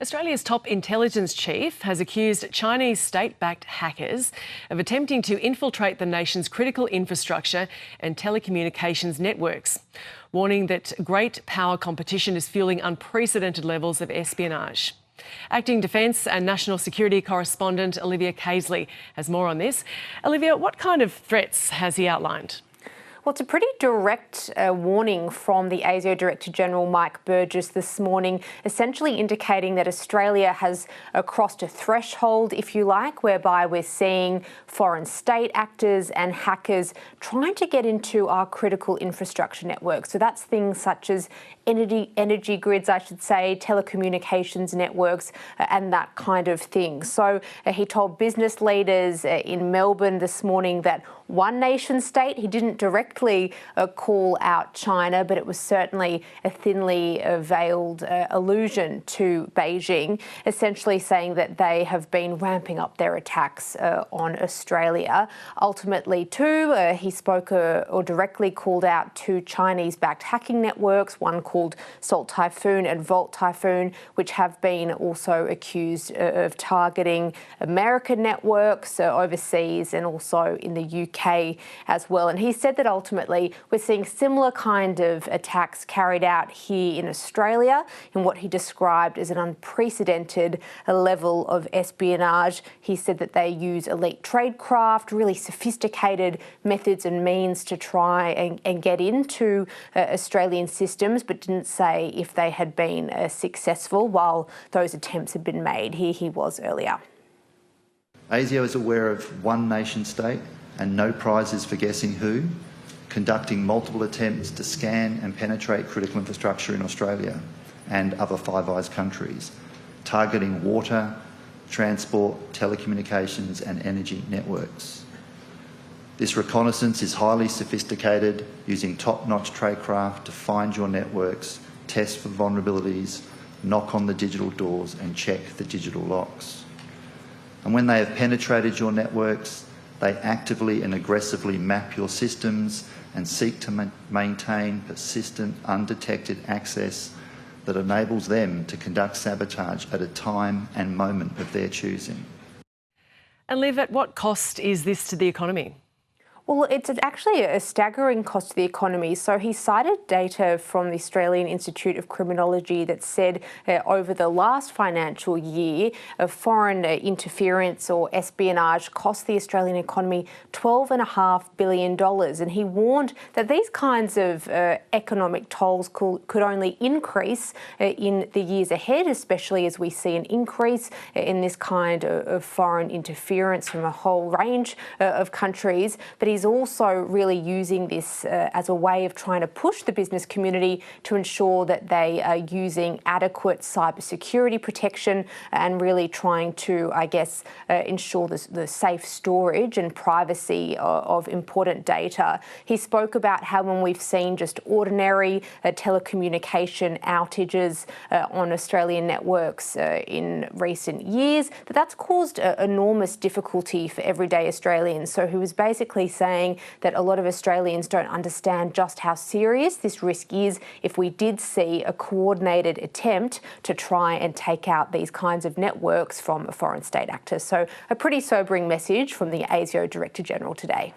Australia's top intelligence chief has accused Chinese state-backed hackers of attempting to infiltrate the nation's critical infrastructure and telecommunications networks, warning that great power competition is fueling unprecedented levels of espionage. Acting Defence and National Security correspondent Olivia Casely has more on this. Olivia, what kind of threats has he outlined? Well, it's a pretty direct warning from the ASIO Director-General Mike Burgess this morning, essentially indicating that Australia has crossed a threshold, if you like, whereby we're seeing foreign state actors and hackers trying to get into our critical infrastructure network. So that's things such as energy grids, I should say, telecommunications networks, and that kind of thing. So he told business leaders in Melbourne this morning that one nation state, he didn't directly call out China, but it was certainly a thinly veiled allusion to Beijing, essentially saying that they have been ramping up their attacks on Australia. Ultimately, too, he spoke or directly called out two Chinese-backed hacking networks, one called Salt Typhoon and Volt Typhoon, which have been also accused of targeting American networks overseas and also in the UK as well. And he said that ultimately we're seeing similar kind of attacks carried out here in Australia in what he described as an unprecedented level of espionage. He said that they use elite tradecraft, really sophisticated methods and means to try and get into Australian systems, but didn't say if they had been successful while those attempts had been made. Here he was earlier. ASIO is aware of one nation state and no prizes for guessing who, conducting multiple attempts to scan and penetrate critical infrastructure in Australia and other Five Eyes countries, targeting water, transport, telecommunications and energy networks. This reconnaissance is highly sophisticated, using top-notch tradecraft to find your networks, test for vulnerabilities, knock on the digital doors and check the digital locks. And when they have penetrated your networks, they actively and aggressively map your systems and seek to maintain persistent, undetected access that enables them to conduct sabotage at a time and moment of their choosing. And Liv, at what cost is this to the economy? Well, it's actually a staggering cost to the economy. So he cited data from the Australian Institute of Criminology that said over the last financial year, foreign interference or espionage cost the Australian economy $12.5 billion. And he warned that these kinds of economic tolls could only increase in the years ahead, especially as we see an increase in this kind of foreign interference from a whole range of countries. But he's also really using this as a way of trying to push the business community to ensure that they are using adequate cybersecurity protection and really trying to, I guess, ensure the safe storage and privacy of important data. He spoke about how when we've seen just ordinary telecommunication outages on Australian networks in recent years, that's caused enormous difficulty for everyday Australians. So he was basically saying that a lot of Australians don't understand just how serious this risk is if we did see a coordinated attempt to try and take out these kinds of networks from a foreign state actor. So a pretty sobering message from the ASIO Director-General today.